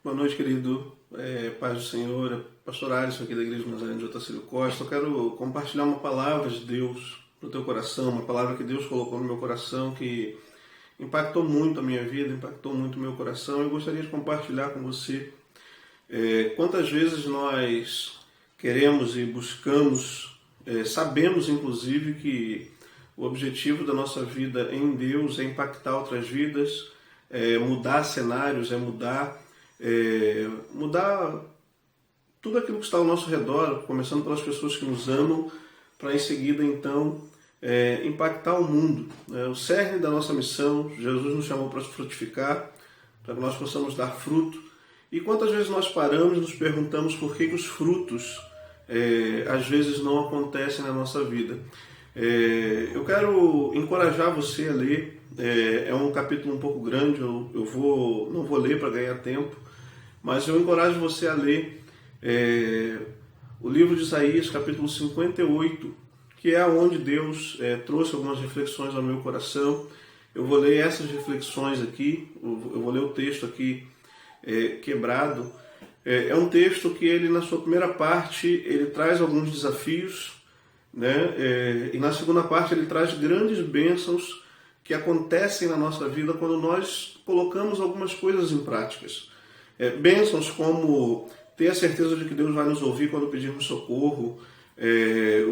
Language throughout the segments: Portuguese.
Boa noite, querido. Paz do Senhor, pastor Alisson aqui da Igreja Nazareno de Otacílio Costa. Eu quero compartilhar uma palavra de Deus no teu coração, uma palavra que Deus colocou no meu coração que impactou muito a minha vida, impactou muito o meu coração. Eu gostaria de compartilhar com você quantas vezes nós queremos e buscamos, sabemos inclusive que o objetivo da nossa vida em Deus é impactar outras vidas, mudar cenários, mudar tudo aquilo que está ao nosso redor, começando pelas pessoas que nos amam, para em seguida então impactar o mundo. O cerne da nossa missão, Jesus nos chamou para frutificar, para que nós possamos dar fruto. E quantas vezes nós paramos e nos perguntamos por que os frutos às vezes não acontecem na nossa vida. Eu quero encorajar você a ler. É um capítulo um pouco grande, eu não vou ler para ganhar tempo, mas eu encorajo você a ler o livro de Isaías, capítulo 58, que é onde Deus trouxe algumas reflexões ao meu coração. Eu vou ler essas reflexões aqui, eu vou ler o texto aqui quebrado. É um texto que ele, na sua primeira parte, ele traz alguns desafios, né? E na segunda parte ele traz grandes bênçãos que acontecem na nossa vida quando nós colocamos algumas coisas em práticas. Bênçãos como ter a certeza de que Deus vai nos ouvir quando pedirmos socorro.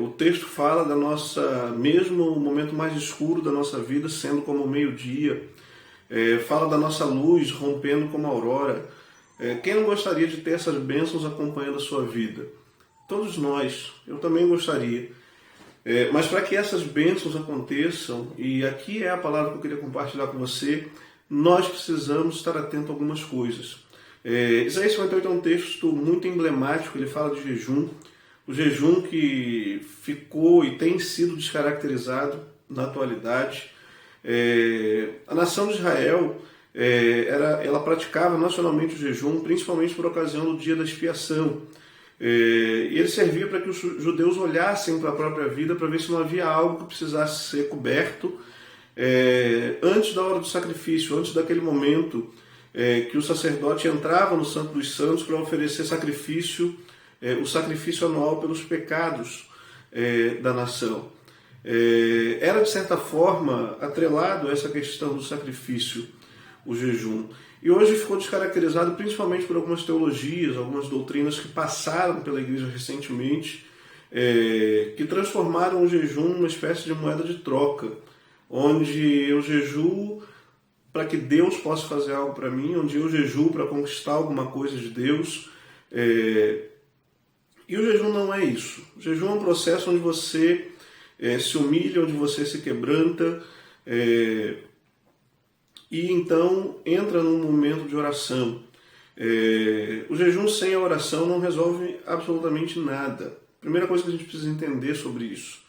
O texto fala da nossa, mesmo o momento mais escuro da nossa vida sendo como o meio-dia. Fala da nossa luz rompendo como a aurora. Quem não gostaria de ter essas bênçãos acompanhando a sua vida? Todos nós, eu também gostaria. Mas para que essas bênçãos aconteçam, e aqui é a palavra que eu queria compartilhar com você, nós precisamos estar atentos a algumas coisas. Isaías 58 é um texto muito emblemático, ele fala de jejum, o jejum que ficou e tem sido descaracterizado na atualidade. A nação de Israel, ela praticava nacionalmente o jejum, principalmente por ocasião do dia da expiação. E ele servia para que os judeus olhassem para a própria vida para ver se não havia algo que precisasse ser coberto antes da hora do sacrifício, antes daquele momento que o sacerdote entrava no Santo dos Santos para oferecer sacrifício, o sacrifício anual pelos pecados da nação. Era, de certa forma, atrelado a essa questão do sacrifício, o jejum. E hoje ficou descaracterizado principalmente por algumas teologias, algumas doutrinas que passaram pela igreja recentemente, que transformaram o jejum numa espécie de moeda de troca, onde eu jejuo para que Deus possa fazer algo para mim, onde eu jejuo para conquistar alguma coisa de Deus. E o jejum não é isso. O jejum é um processo onde você se humilha, onde você se quebranta, e então entra num momento de oração. O jejum sem a oração não resolve absolutamente nada. Primeira coisa que a gente precisa entender sobre isso.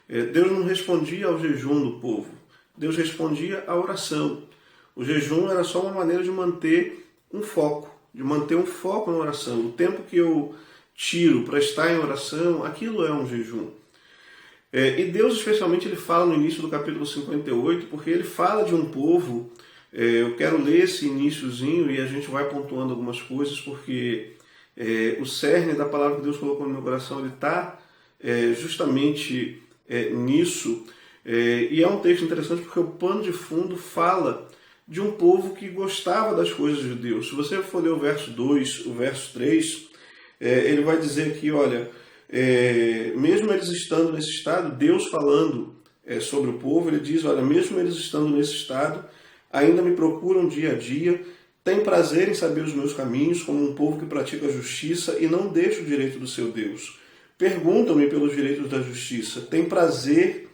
Deus não respondia ao jejum do povo. Deus respondia à oração. O jejum era só uma maneira de manter um foco, na oração. O tempo que eu tiro para estar em oração, aquilo é um jejum. E Deus, especialmente, ele fala no início do capítulo 58, porque ele fala de um povo. Eu quero ler esse iniciozinho e a gente vai pontuando algumas coisas, porque o cerne da palavra que Deus colocou no meu coração, ele está justamente nisso. E é um texto interessante porque o pano de fundo fala de um povo que gostava das coisas de Deus. Se você for ler o verso 2, o verso 3, ele vai dizer aqui, olha, mesmo eles estando nesse estado, Deus falando sobre o povo, ele diz, olha, mesmo eles estando nesse estado, ainda me procuram dia a dia, têm prazer em saber os meus caminhos, como um povo que pratica a justiça e não deixa o direito do seu Deus. Perguntam-me pelos direitos da justiça, têm prazer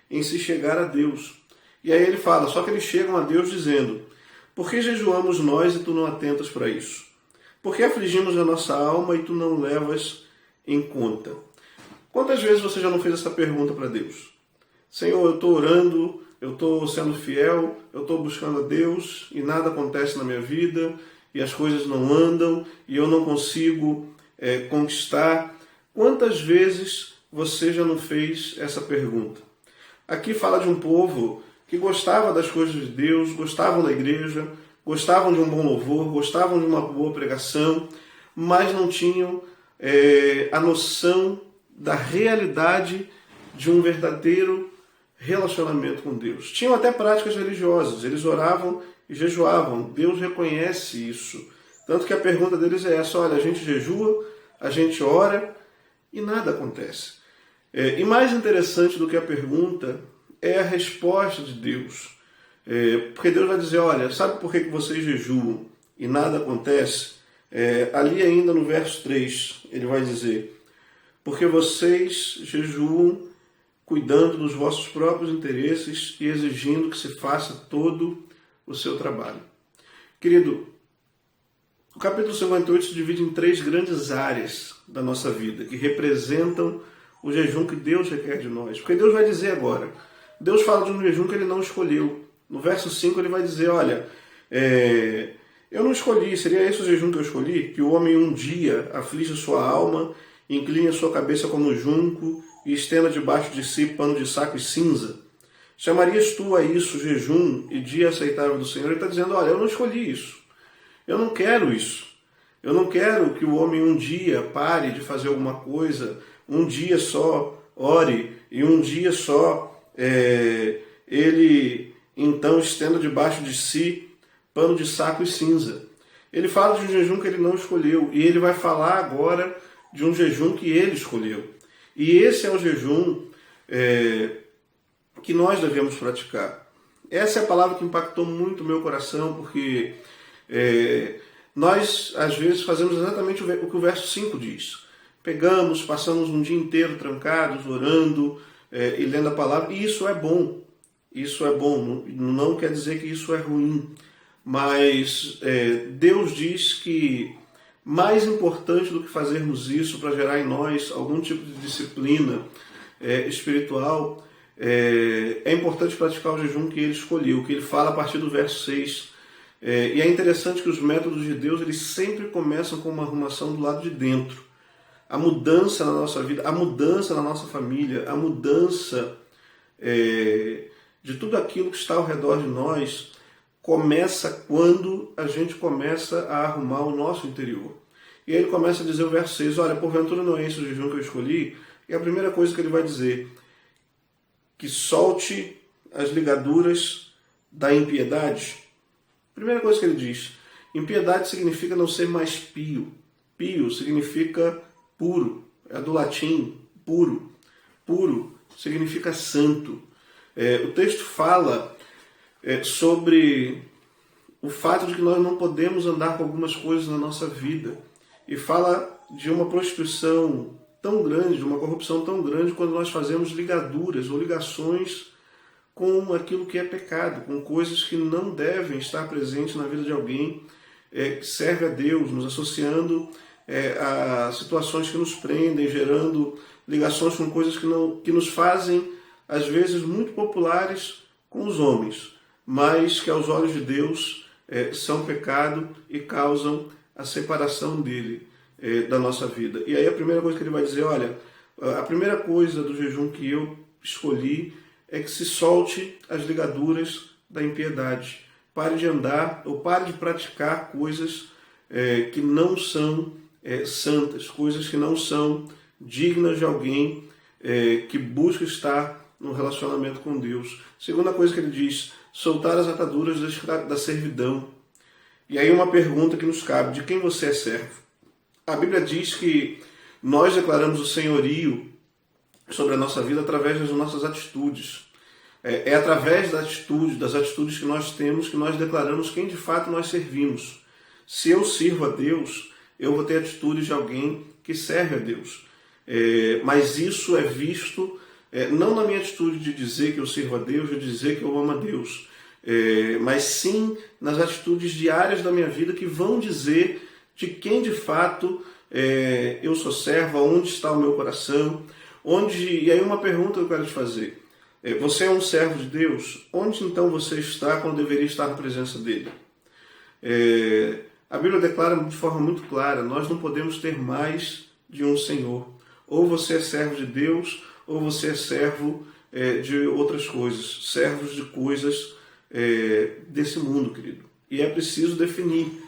em se chegar a Deus. E aí ele fala, só que eles chegam a Deus dizendo, por que jejuamos nós e tu não atentas para isso? Por que afligimos a nossa alma e tu não levas em conta? Quantas vezes você já não fez essa pergunta para Deus? Senhor, eu estou orando, eu estou sendo fiel, eu estou buscando a Deus e nada acontece na minha vida e as coisas não andam e eu não consigo conquistar. Quantas vezes você já não fez essa pergunta? Aqui fala de um povo que gostava das coisas de Deus, gostavam da igreja, gostavam de um bom louvor, gostavam de uma boa pregação, mas não tinham a noção da realidade de um verdadeiro relacionamento com Deus. Tinham até práticas religiosas, eles oravam e jejuavam, Deus reconhece isso. Tanto que a pergunta deles é essa: olha, a gente jejua, a gente ora e nada acontece. E mais interessante do que a pergunta é a resposta de Deus. Porque Deus vai dizer: olha, sabe por que vocês jejuam e nada acontece? Ali ainda no verso 3, ele vai dizer: porque vocês jejuam cuidando dos vossos próprios interesses e exigindo que se faça todo o seu trabalho. Querido, o capítulo 58 se divide em 3 grandes áreas da nossa vida, que representam o jejum que Deus requer de nós. Porque Deus vai dizer agora, Deus fala de um jejum que ele não escolheu. No verso 5 ele vai dizer: olha, eu não escolhi, seria esse o jejum que eu escolhi? Que o homem um dia aflige sua alma, incline a sua cabeça como junco e estenda debaixo de si pano de saco e cinza? Chamarias tu a isso jejum e dia aceitável do Senhor? Ele está dizendo: olha, eu não escolhi isso. Eu não quero isso. Eu não quero que o homem um dia pare de fazer alguma coisa, um dia só ore e um dia só ele então estenda debaixo de si pano de saco e cinza. Ele fala de um jejum que ele não escolheu e ele vai falar agora de um jejum que ele escolheu. E esse é o jejum que nós devemos praticar. Essa é a palavra que impactou muito o meu coração, porque nós, às vezes, fazemos exatamente o que o verso 5 diz. Pegamos, passamos um dia inteiro trancados, orando e lendo a palavra, e isso é bom. Isso é bom, não quer dizer que isso é ruim. Mas Deus diz que mais importante do que fazermos isso para gerar em nós algum tipo de disciplina espiritual, é importante praticar o jejum que ele escolheu, que ele fala a partir do verso 6. E é interessante que os métodos de Deus eles sempre começam com uma arrumação do lado de dentro. A mudança na nossa vida, a mudança na nossa família, a mudança de tudo aquilo que está ao redor de nós começa quando a gente começa a arrumar o nosso interior. E aí ele começa a dizer o verso 6, olha, porventura não é esse o jejum que eu escolhi? E a primeira coisa que ele vai dizer, que solte as ligaduras da impiedade. Primeira coisa que ele diz, impiedade significa não ser mais pio. Pio significa puro, é do latim, puro. Puro significa santo. O texto fala sobre o fato de que nós não podemos andar com algumas coisas na nossa vida. E fala de uma prostituição tão grande, de uma corrupção tão grande, quando nós fazemos ligaduras ou ligações com aquilo que é pecado, com coisas que não devem estar presentes na vida de alguém que serve a Deus, nos associando a situações que nos prendem, gerando ligações com coisas que nos fazem, às vezes, muito populares com os homens, mas que aos olhos de Deus são pecado e causam a separação dele da nossa vida. E aí a primeira coisa que ele vai dizer, olha, a primeira coisa do jejum que eu escolhi é que se solte as ligaduras da impiedade. Pare de andar ou pare de praticar coisas que não são santas, coisas que não são dignas de alguém que busca estar no relacionamento com Deus. Segunda coisa que ele diz, soltar as ataduras da servidão. E aí uma pergunta que nos cabe, de quem você é servo? A Bíblia diz que nós declaramos o senhorio sobre a nossa vida através das nossas atitudes. É através das atitudes que nós temos, que nós declaramos quem de fato nós servimos. Se eu sirvo a Deus, eu vou ter atitudes de alguém que serve a Deus. Mas isso é visto não na minha atitude de dizer que eu sirvo a Deus, de dizer que eu amo a Deus, mas sim nas atitudes diárias da minha vida que vão dizer de quem de fato eu sou servo, onde está o meu coração, e aí uma pergunta que eu quero te fazer. Você é um servo de Deus? Onde então você está quando deveria estar na presença dele? A Bíblia declara de forma muito clara, nós não podemos ter mais de um Senhor. Ou você é servo de Deus, ou você é servo de outras coisas, servos de coisas desse mundo, querido. e é preciso definir.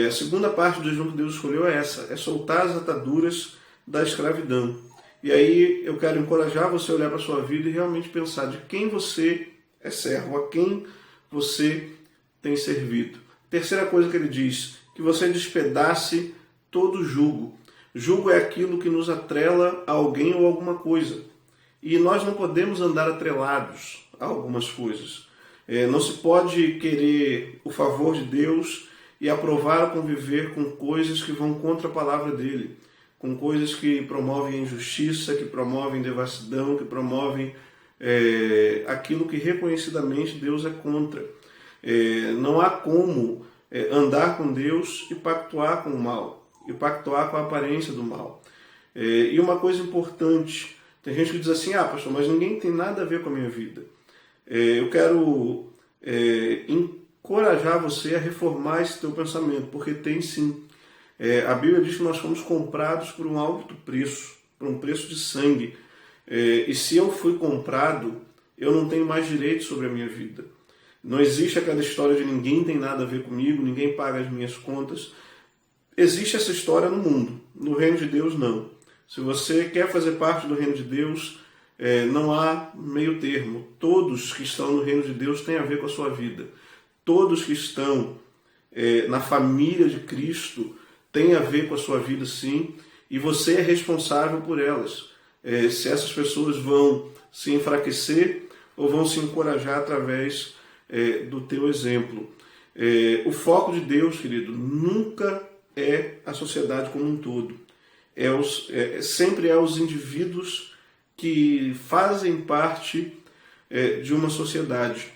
A segunda parte do jejum que Deus escolheu é essa, é soltar as ataduras da escravidão. E aí eu quero encorajar você a olhar para a sua vida e realmente pensar de quem você é servo, a quem você tem servido. Terceira coisa que ele diz, que você despedace todo jugo. Jugo é aquilo que nos atrela a alguém ou alguma coisa. E nós não podemos andar atrelados a algumas coisas. Não se pode querer o favor de Deus e aprovar ou conviver com coisas que vão contra a palavra dele, com coisas que promovem injustiça, que promovem devassidão, que promovem aquilo que reconhecidamente Deus é contra. Não há como andar com Deus e pactuar com o mal, e pactuar com a aparência do mal. E uma coisa importante, tem gente que diz assim, pastor, mas ninguém tem nada a ver com a minha vida. Eu quero encorajar você a reformar esse teu pensamento, porque tem sim. A Bíblia diz que nós fomos comprados por um alto preço, por um preço de sangue. E se eu fui comprado, eu não tenho mais direito sobre a minha vida. Não existe aquela história de ninguém tem nada a ver comigo, ninguém paga as minhas contas. Existe essa história no mundo, no reino de Deus não. Se você quer fazer parte do reino de Deus, não há meio termo. Todos que estão no reino de Deus têm a ver com a sua vida. Todos que estão na família de Cristo têm a ver com a sua vida sim, e você é responsável por elas. Se essas pessoas vão se enfraquecer ou vão se encorajar através do teu exemplo. O foco de Deus, querido, nunca é a sociedade como um todo. Sempre é os indivíduos que fazem parte de uma sociedade.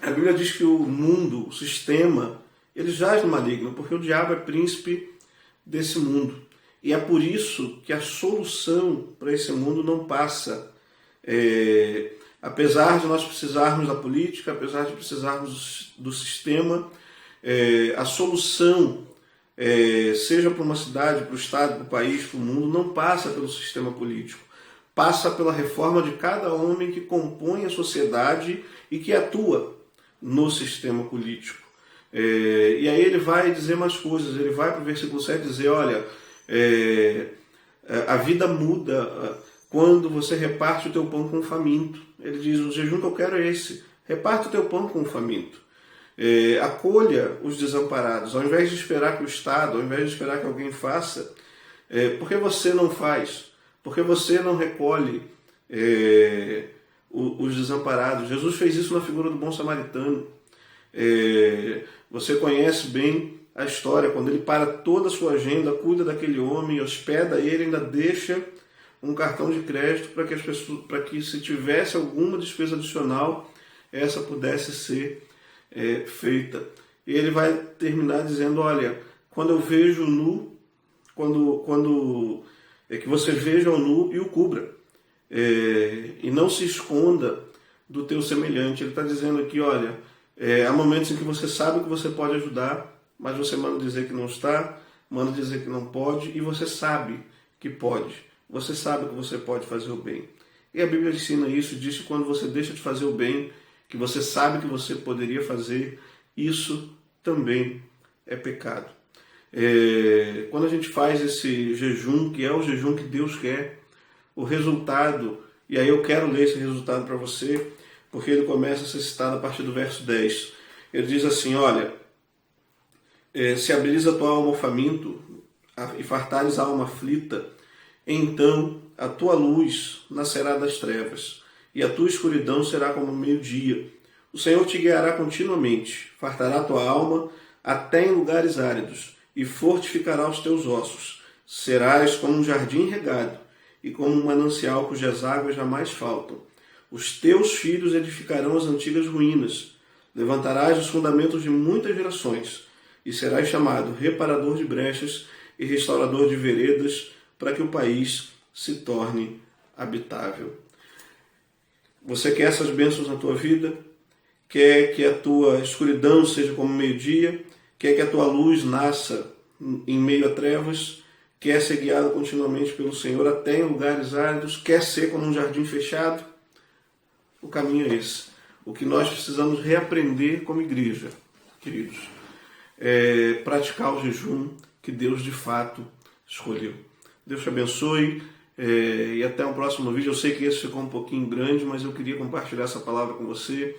A Bíblia diz que o mundo, o sistema, ele jaz no maligno, porque o diabo é príncipe desse mundo. E é por isso que a solução para esse mundo não passa. Apesar de nós precisarmos da política, apesar de precisarmos do sistema, a solução, seja para uma cidade, para o estado, para o país, para o mundo, não passa pelo sistema político. Passa pela reforma de cada homem que compõe a sociedade e que atua no sistema político. E aí ele vai dizer mais coisas, ele vai para o versículo 7 dizer, olha, a vida muda quando você reparte o teu pão com o faminto. Ele diz, o jejum que eu quero é esse, reparte o teu pão com o faminto. Acolha os desamparados, ao invés de esperar que o Estado, ao invés de esperar que alguém faça, por que você não faz? Por que você não recolhe os desamparados? Jesus fez isso na figura do bom samaritano. Você conhece bem a história, quando ele para toda a sua agenda, cuida daquele homem, hospeda ele, ainda deixa um cartão de crédito para que se tivesse alguma despesa adicional, essa pudesse ser feita. E ele vai terminar dizendo, olha, quando eu vejo nu, quando que você veja o nu e o cubra, e não se esconda do teu semelhante. Ele está dizendo aqui, olha, há momentos em que você sabe que você pode ajudar, mas você manda dizer que não está, manda dizer que não pode, e você sabe que pode. Você sabe que você pode fazer o bem. E a Bíblia ensina isso, diz que quando você deixa de fazer o bem, que você sabe que você poderia fazer, isso também é pecado. Quando a gente faz esse jejum, que é o jejum que Deus quer, o resultado, e aí eu quero ler esse resultado para você, porque ele começa a ser citado a partir do verso 10. Ele diz assim, olha, se abrires a tua alma ao faminto e fartares a alma aflita, então a tua luz nascerá das trevas, e a tua escuridão será como o meio-dia. O Senhor te guiará continuamente, fartará a tua alma até em lugares áridos, e fortificará os teus ossos. Serás como um jardim regado, e como um manancial cujas águas jamais faltam. Os teus filhos edificarão as antigas ruínas, levantarás os fundamentos de muitas gerações, e serás chamado reparador de brechas e restaurador de veredas, para que o país se torne habitável. Você quer essas bênçãos na tua vida? Quer que a tua escuridão seja como meio-dia? Quer que a tua luz nasça em meio a trevas? Quer ser guiado continuamente pelo Senhor até em lugares áridos? Quer ser como um jardim fechado? O caminho é esse. O que nós precisamos reaprender como igreja queridos, praticar o jejum que Deus de fato escolheu. Deus te abençoe e até um próximo vídeo. Eu sei que esse ficou um pouquinho grande, mas eu queria compartilhar essa palavra com você.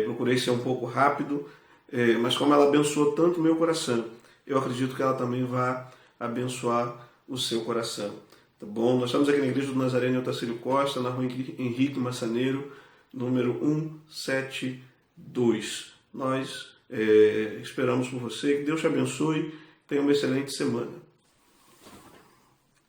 Procurei ser um pouco rápido, mas como ela abençoou tanto o meu coração, eu acredito que ela também vai abençoar o seu coração. Tá bom? Nós estamos aqui na Igreja do Nazareno Otacílio Costa, na rua Henrique Massaneiro, número 172. Nós esperamos por você. Que Deus te abençoe. Tenha uma excelente semana.